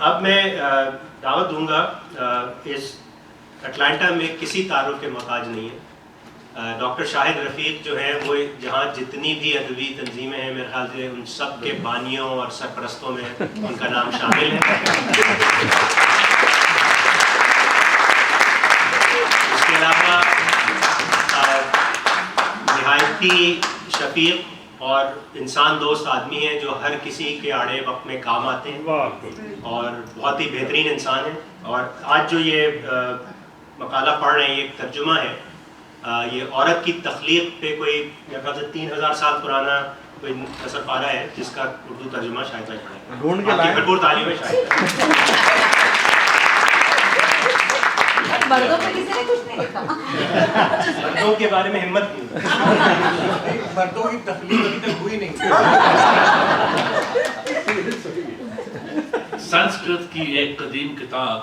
اب میں دعوت دوں گا اس اٹلانٹا میں کسی تعارف کے محتاج نہیں ہے. ڈاکٹر شاہد رفیق جو ہے وہ جہاں جتنی بھی ادبی تنظیمیں ہیں میرے خیال سے ان سب کے بانیوں اور سرپرستوں میں ان کا نام شامل ہے. اس کے علاوہ نہایتی شفیق اور انسان دوست آدمی ہیں جو ہر کسی کے آڑے وقت میں کام آتے ہیں اور بہت ہی بہترین انسان ہیں. اور آج جو یہ مقالہ پڑھ رہے ہیں یہ ایک ترجمہ ہے. یہ عورت کی تخلیق پہ کوئی میرے خیال سے 3000 سال پرانا کوئی نثر پارہ ہے جس کا اردو ترجمہ شاید میں پڑھیں گے. بھرپور تعلیم ہے شاید. مردوں پہ کسی نے کچھ نہیں لکھا. مردوں کے بارے میں ہمت نہیں. مردوں کی تخلیق ابھی تک ہوئی نہیں. سنسکرت کی ایک قدیم کتاب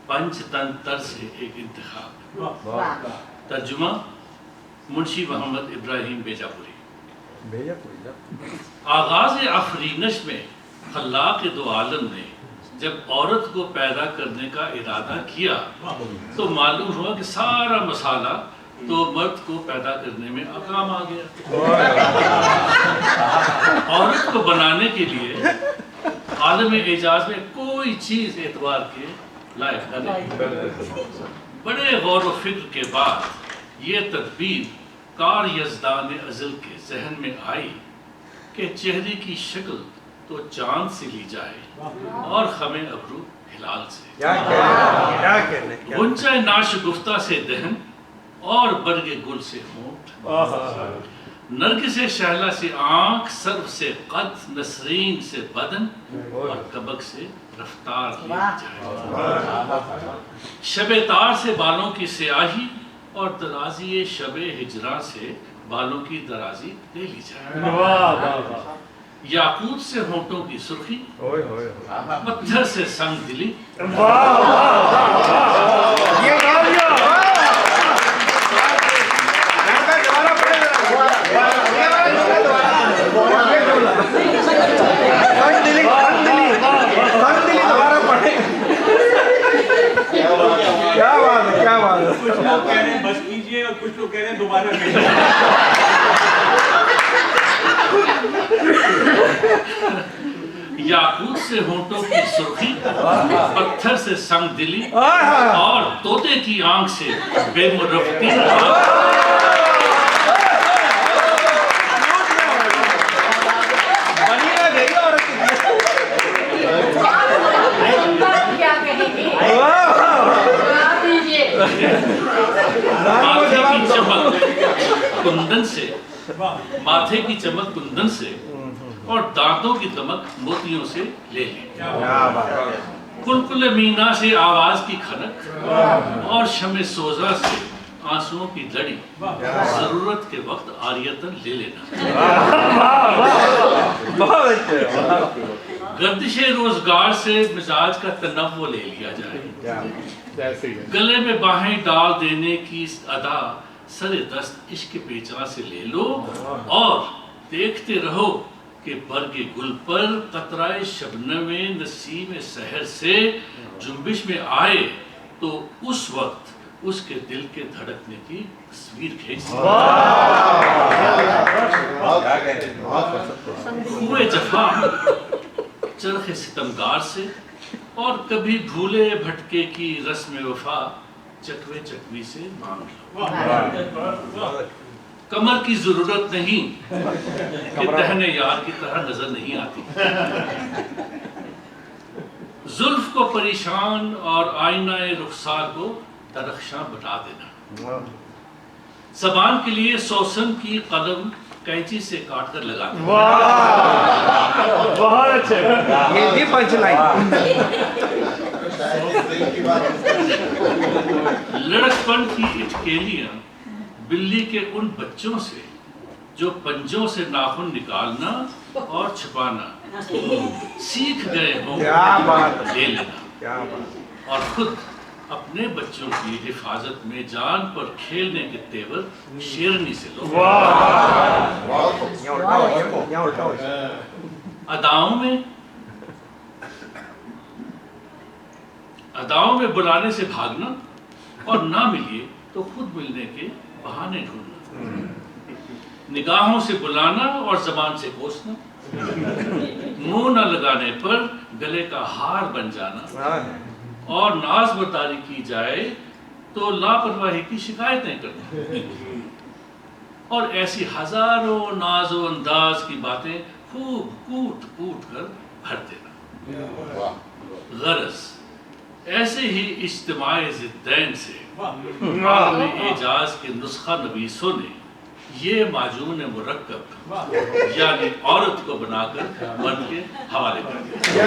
پنچ تنتر سے ایک انتخاب. ترجمہ منشی محمد ابراہیم بیجا پوری. آغاز آفرینش میں خلاق دو عالم نے جب عورت کو پیدا کرنے کا ارادہ کیا تو معلوم ہوا کہ سارا مسالہ تو مرد کو پیدا کرنے میں کام آ گیا. عورت کو بنانے کے لیے عالم اعجاز میں کوئی چیز اعتبار کے لائق نہیں. بڑے غور و فکر کے بعد یہ تدبیر کار یزدان ازل کے ذہن میں آئی کہ چہرے کی شکل تو چاند سے لی جائے اور خمِ ابرو ہلال سے. غنچہ ناشگفتہ سے دہن اور برگ گل سے ہونٹ، نرگس شہلا سے آنکھ، سرو سے قد، نسرین سے بدن اور کبک سے رفتار لی جائے. شب تار سے بالوں کی سیاہی اور درازی شب ہجراں سے بالوں کی درازی لے لی جائے. یاقوت سے ہونٹوں کی سرخی، پتھر سے سنگ دلی، کچھ لوگ کہہ رہے ہیں بس کیجئے اور کچھ لوگ کہہ رہے ہیں دوبارہ کیجئے. یاقوت سے ہونٹوں کی سرخی، پتھر سے سنگ دلی اور طوطے کی آنکھ سے بے مرفتی. ماتھے کی چمک کندن سے اور دانتوں کی دمک موتیوں سے لے لی. کلکل مینا سے آواز کی کھنک اور شمع سوزا سے آنسوؤں کی لڑی ضرورت کے وقت عاریتاً لے لینا. گردش روزگار سے مزاج کا تنوع لے لیا جائے. گلے میں باہیں ڈال دینے کی ادا سر دست عشق پیچا سے لے لو اور دیکھتے رہو کہ برگ گل پر قطرۂ شبنم نسیم سحر سے جنبش میں آئے تو اس وقت اس کے دل کے دھڑکنے کی تصویر کھینچ. ہوئے جفا چرخ ستمگار سے اور کبھی بھولے بھٹکے کی رسم وفا چکوے چکوی سے مانگ لو. کمر کی ضرورت نہیں کہ دہنے یار کی طرح نظر نہیں آتی. زلف کو پریشان اور آئینہ رخسار کو درخشاں بنا دینا. زبان کے لیے سوسن کی قلم کینچی سے کاٹ کر لگا دینا. بہت اچھے. یہ بھی پنچ لائن. لڑکپن کی اٹکیلیاں بلی کے ان بچوں سے جو پنجوں سے ناخن نکالنا اور چھپانا سیکھ گئے ہوں لے لینا اور خود اپنے بچوں کی حفاظت میں جان پر کھیلنے کے تیور شیرنی سے لو. اداؤں میں اداؤں میں بلانے سے بھاگنا اور نہ ملیے تو خود ملنے کے بہانے ڈھونڈنا، نگاہوں سے بلانا اور زبان سے کوسنا، منہ نہ لگانے پر گلے کا ہار بن جانا، اور ناز برداری کی جائے تو لاپرواہی کی شکایتیں کرنا، اور ایسی ہزاروں ناز و انداز کی باتیں خوب کوٹ کوٹ کر بھر دینا۔ غرض ایسے ہی اجتماع ضدین سے عالم اعجاز کے نسخہ نویسوں نے یہ معجون مرکب یعنی عورت کو بنا کر مرد کے حوالے کر دیا۔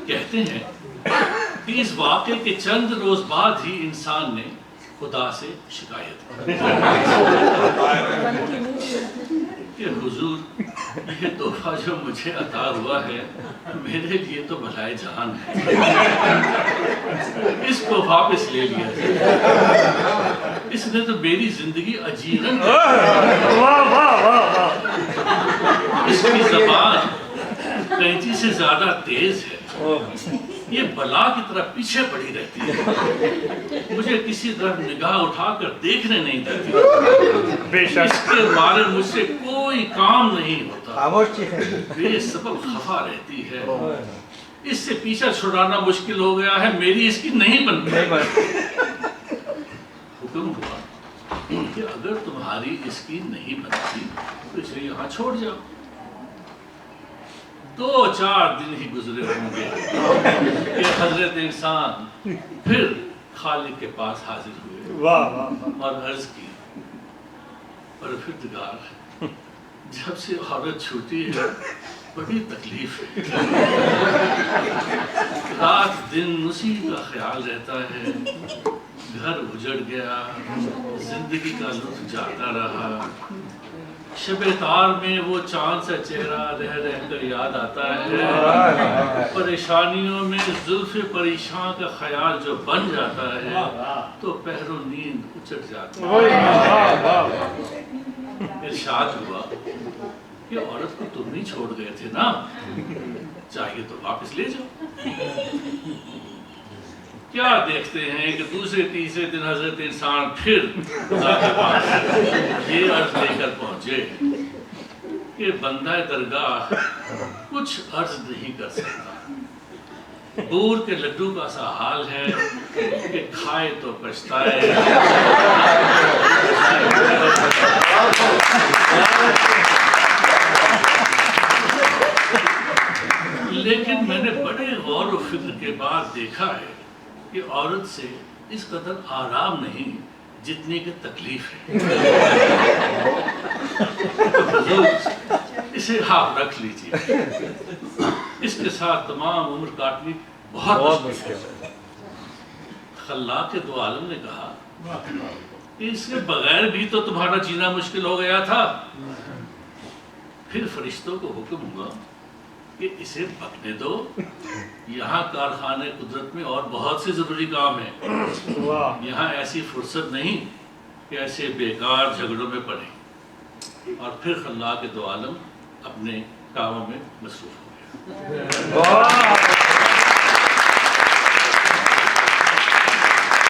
کہتے ہیں کہ اس واقعے کے چند روز بعد ہی انسان نے خدا سے شکایت کی کہ حضور یہ تحفہ جو مجھے عطا ہوا ہے میرے لیے تو بلائے جہان ہے، اس کو واپس لے لیا جائے، اس نے تو میری زندگی اجیرن اس کی زبان کینچی سے زیادہ تیز ہے، یہ بلا کی طرح پیچھے پڑی رہتی ہے، مجھے کسی طرح نگاہ اٹھا کر دیکھنے نہیں دیتی، اس کے بارے مجھ سے کوئی کام نہیں ہوتا، بے سبب خفا رہتی ہے، اس سے پیچھا چھڑانا مشکل ہو گیا ہے، میری اس کی نہیں بنتی۔ حکم ہوا کہ اگر تمہاری اس کی نہیں بنتی تو اسے یہاں چھوڑ جاؤ۔ 2-4 دن ہی گزرے ہوں گے کہ حضرت انسان پھر خالق کے پاس حاضر ہوئے اور عرض کی، پروردگار جب سے عورت چھوٹی ہے بڑی تکلیف ہے، رات دن اسی کا خیال رہتا ہے، گھر اجڑ گیا، زندگی کا لطف جاتا رہا، شب تار میں وہ چاند سا چہرہ رہ رہ کر یاد آتا ہے، پریشانیوں میں زلف پریشان کا خیال جو بن جاتا ہے تو پہر و نیند اچٹ جاتی ہے۔ ارشاد ہوا کہ عورت کو تم ہی چھوڑ گئے تھے نا، چاہیے تو واپس لے جاؤ۔ کیا دیکھتے ہیں کہ دوسرے تیسرے دن حضرت انسان پھر خدا کے پاس یہ عرض لے کر پہنچے کہ بندہ درگاہ کچھ عرض نہیں کر سکتا، بور کے لڈو کا سا حال ہے کہ کھائے تو پچھتائے۔ لیکن میں نے بڑے غور و فکر کے بعد دیکھا ہے کہ عورت سے اس قدر آرام نہیں جتنی کہ تکلیف ہے۔ حضور اسے آپ رکھ لیجیے، اس کے ساتھ تمام عمر کاٹنی بہت مشکل ہے۔ خلاق دو عالم نے کہا کہ اس کے بغیر بھی تو تمہارا جینا مشکل ہو گیا تھا۔ پھر فرشتوں کو حکم ہوا کہ اسے پکنے دو، یہاں کارخانے قدرت میں اور بہت سے ضروری کام ہیں، یہاں ایسی فرصت نہیں کہ ایسے بیکار جھگڑوں میں پڑیں۔ اور پھر خلاق دو عالم اپنے کاموں میں مصروف ہو گئے۔